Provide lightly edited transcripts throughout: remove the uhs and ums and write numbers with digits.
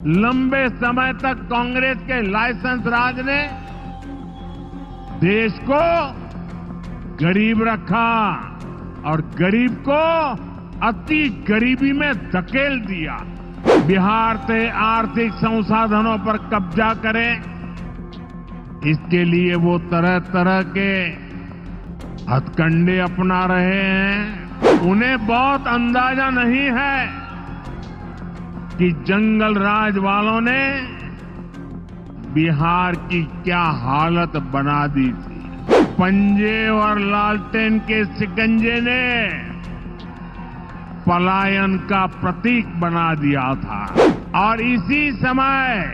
लंबे समय तक कांग्रेस के लाइसेंस राज ने देश को गरीब रखा और गरीब को अति गरीबी में धकेल दिया। बिहार से आर्थिक संसाधनों पर कब्जा करें, इसके लिए वो तरह तरह के हथकंडे अपना रहे हैं। उन्हें बहुत अंदाजा नहीं है कि जंगल राज वालों ने बिहार की क्या हालत बना दी थी। पंजे और लालटेन के शिकंजे ने पलायन का प्रतीक बना दिया था और इसी समय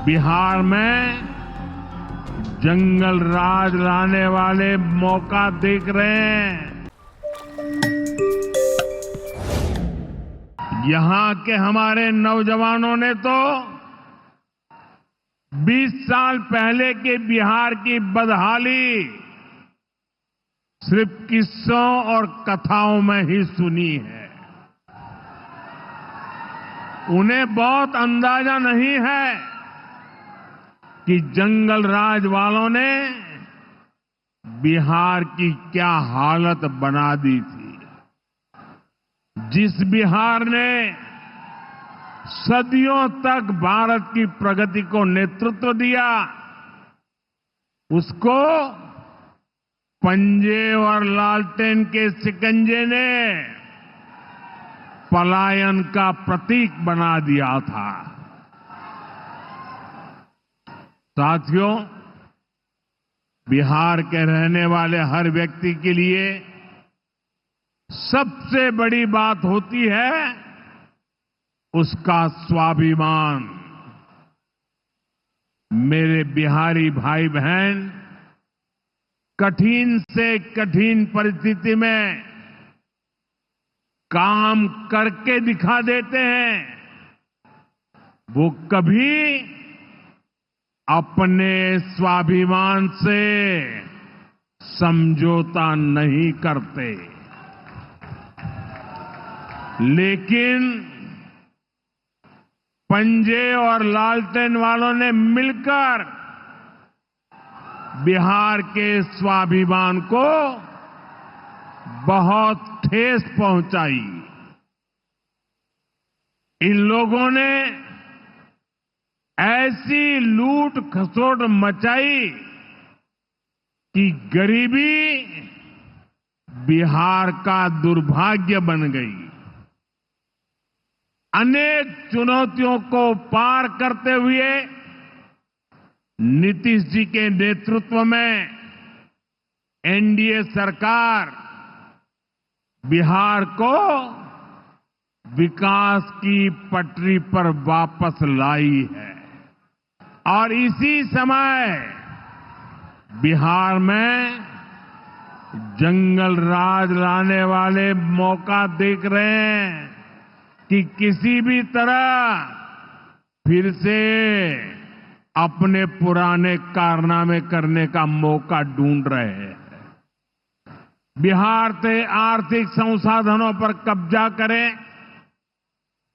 बिहार में जंगल राज लाने वाले मौका देख रहे हैं। यहां के हमारे नौजवानों ने तो 20 साल पहले के बिहार की बदहाली सिर्फ किस्सों और कथाओं में ही सुनी है। उन्हें बहुत अंदाजा नहीं है कि जंगल राज वालों ने बिहार की क्या हालत बना दी थी। जिस बिहार ने सदियों तक भारत की प्रगति को नेतृत्व दिया, उसको पंजे और लालटेन के शिकंजे ने पलायन का प्रतीक बना दिया था। साथियों, बिहार के रहने वाले हर व्यक्ति के लिए सबसे बड़ी बात होती है उसका स्वाभिमान। मेरे बिहारी भाई बहन कठिन से कठिन परिस्थिति में काम करके दिखा देते हैं। वो कभी अपने स्वाभिमान से समझौता नहीं करते। लेकिन पंजे और लालटेन वालों ने मिलकर बिहार के स्वाभिमान को बहुत ठेस पहुंचाई। इन लोगों ने ऐसी लूट खसोट मचाई कि गरीबी बिहार का दुर्भाग्य बन गई। अनेक चुनौतियों को पार करते हुए नीतीश जी के नेतृत्व में एनडीए सरकार बिहार को विकास की पटरी पर वापस लाई है और इसी समय बिहार में जंगल राज लाने वाले मौका देख रहे हैं कि किसी भी तरह फिर से अपने पुराने कारनामे करने का मौका ढूंढ रहे हैं। बिहार से आर्थिक संसाधनों पर कब्जा करें,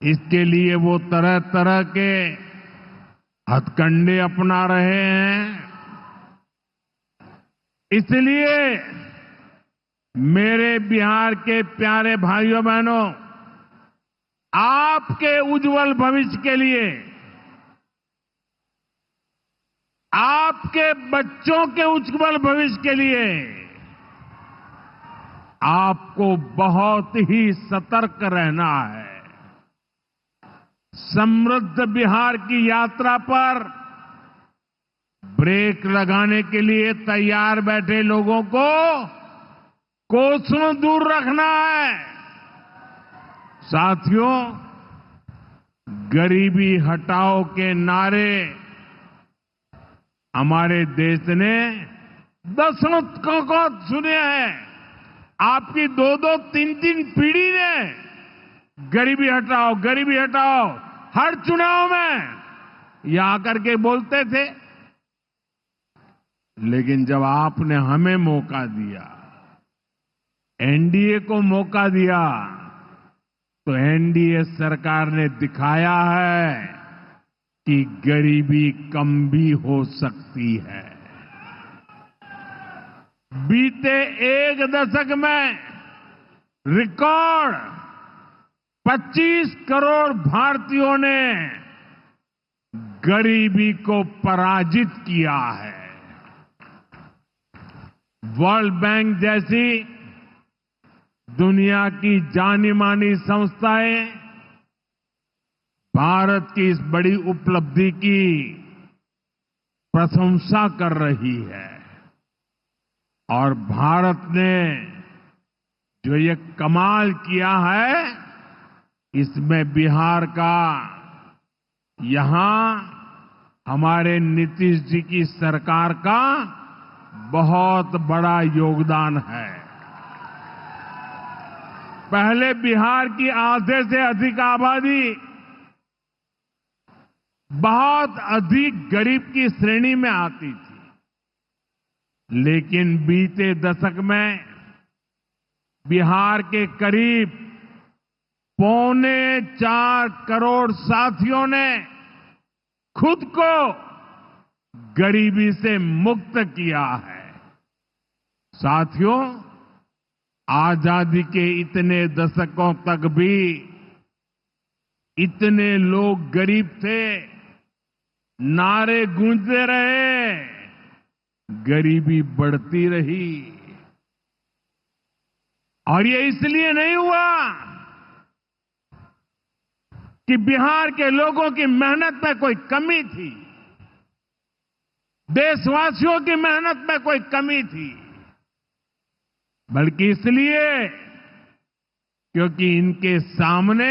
इसके लिए वो तरह तरह के हथकंडे अपना रहे हैं। इसलिए मेरे बिहार के प्यारे भाइयों बहनों, आपके उज्जवल भविष्य के लिए, आपके बच्चों के उज्जवल भविष्य के लिए आपको बहुत ही सतर्क रहना है। समृद्ध बिहार की यात्रा पर ब्रेक लगाने के लिए तैयार बैठे लोगों को कोसों दूर रखना है। साथियों, गरीबी हटाओ के नारे हमारे देश ने दशकों को सुने हैं। आपकी 2-2, 3-3 पीढ़ी ने गरीबी हटाओ हर चुनाव में ये आकर के बोलते थे। लेकिन जब आपने हमें मौका दिया, एनडीए को मौका दिया, तो एनडीए सरकार ने दिखाया है कि गरीबी कम भी हो सकती है। बीते एक दशक में रिकॉर्ड 25 करोड़ भारतीयों ने गरीबी को पराजित किया है। वर्ल्ड बैंक जैसी दुनिया की जानी मानी संस्थाएं भारत की इस बड़ी उपलब्धि की प्रशंसा कर रही है और भारत ने जो ये कमाल किया है इसमें बिहार का यहां हमारे नीतीश जी की सरकार का बहुत बड़ा योगदान है। पहले बिहार की आधे से अधिक आबादी बहुत अधिक गरीब की श्रेणी में आती थी, लेकिन बीते दशक में बिहार के करीब 4.25 करोड़ साथियों ने खुद को गरीबी से मुक्त किया है। साथियों, आजादी के इतने दशकों तक भी इतने लोग गरीब थे, नारे गूंजते रहे, गरीबी बढ़ती रही। और ये इसलिए नहीं हुआ कि बिहार के लोगों की मेहनत में कोई कमी थी, देशवासियों की मेहनत में कोई कमी थी, बल्कि इसलिए क्योंकि इनके सामने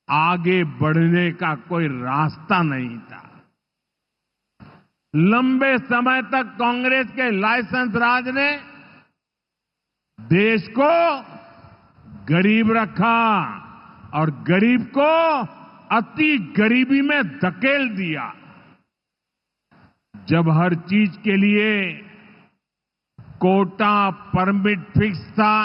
आगे बढ़ने का कोई रास्ता नहीं था। लंबे समय तक कांग्रेस के लाइसेंस राज ने देश को गरीब रखा और गरीब को अति गरीबी में धकेल दिया। जब हर चीज के लिए कोटा परमिट फिक्स था,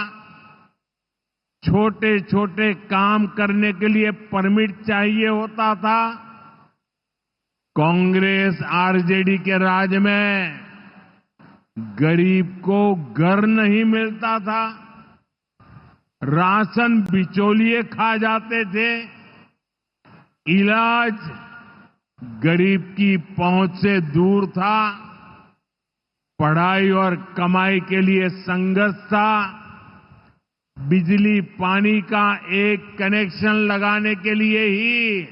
छोटे छोटे काम करने के लिए परमिट चाहिए होता था, कांग्रेस आरजेडी के राज में गरीब को घर नहीं मिलता था, राशन बिचौलिए खा जाते थे, इलाज गरीब की पहुंच से दूर था, पढ़ाई और कमाई के लिए संघर्ष था, बिजली पानी का एक कनेक्शन लगाने के लिए ही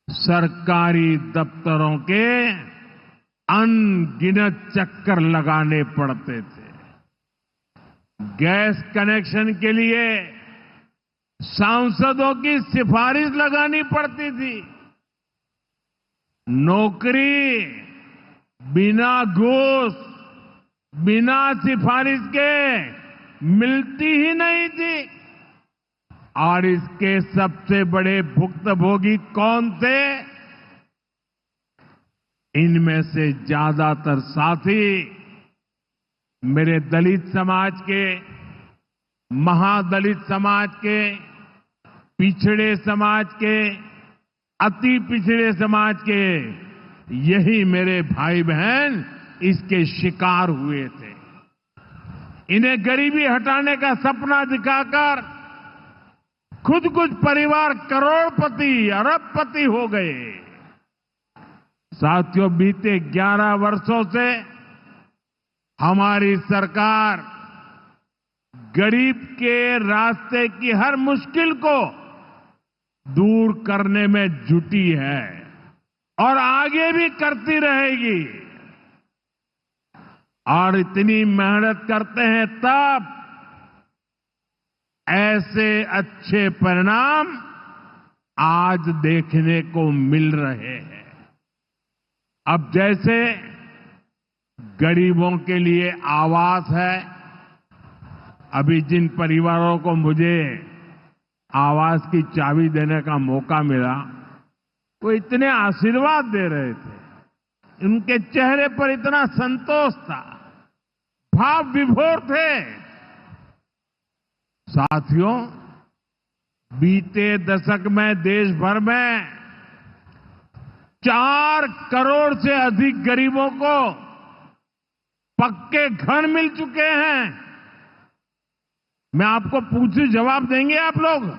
सरकारी दफ्तरों के अनगिनत चक्कर लगाने पड़ते थे। गैस कनेक्शन के लिए सांसदों की सिफारिश लगानी पड़ती थी। नौकरी बिना घूस, बिना सिफारिश के मिलती ही नहीं थी। और इसके सबसे बड़े भुक्तभोगी कौन थे? इनमें से ज्यादातर साथी मेरे दलित समाज के, महादलित समाज के, पिछड़े समाज के, अति पिछड़े समाज के, यही मेरे भाई बहन इसके शिकार हुए थे। इन्हें गरीबी हटाने का सपना दिखाकर खुद कुछ परिवार करोड़पति, अरबपति हो गए। साथियों, बीते 11 वर्षों से हमारी सरकार गरीब के रास्ते की हर मुश्किल को दूर करने में जुटी है और आगे भी करती रहेगी। और इतनी मेहनत करते हैं तब ऐसे अच्छे परिणाम आज देखने को मिल रहे हैं। अब जैसे गरीबों के लिए आवास है, अभी जिन परिवारों को मुझे आवास की चाबी देने का मौका मिला, वो इतने आशीर्वाद दे रहे थे, उनके चेहरे पर इतना संतोष था, भाव विभोर थे। साथियों, बीते दशक में देश भर में 4 करोड़ से अधिक गरीबों को पक्के घर मिल चुके हैं। मैं आपको पूछूं, जवाब देंगे आप लोग?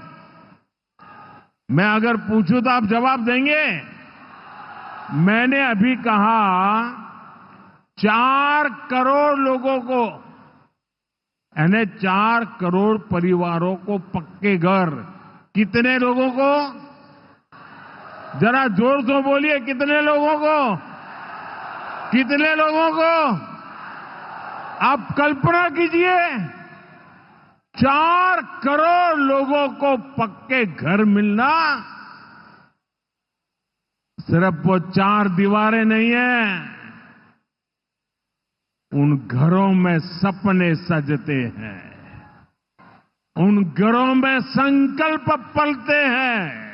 मैं अगर पूछूं तो आप जवाब देंगे? मैंने अभी कहा 4 करोड़ लोगों को, यानी 4 करोड़ परिवारों को पक्के घर। कितने लोगों को? जरा जोर से बोलिए, कितने लोगों को? कितने लोगों को? आप कल्पना कीजिए, 4 करोड़ लोगों को पक्के घर मिलना। सिर्फ वो 4 दीवारें नहीं है, उन घरों में सपने सजते हैं, उन घरों में संकल्प पलते हैं।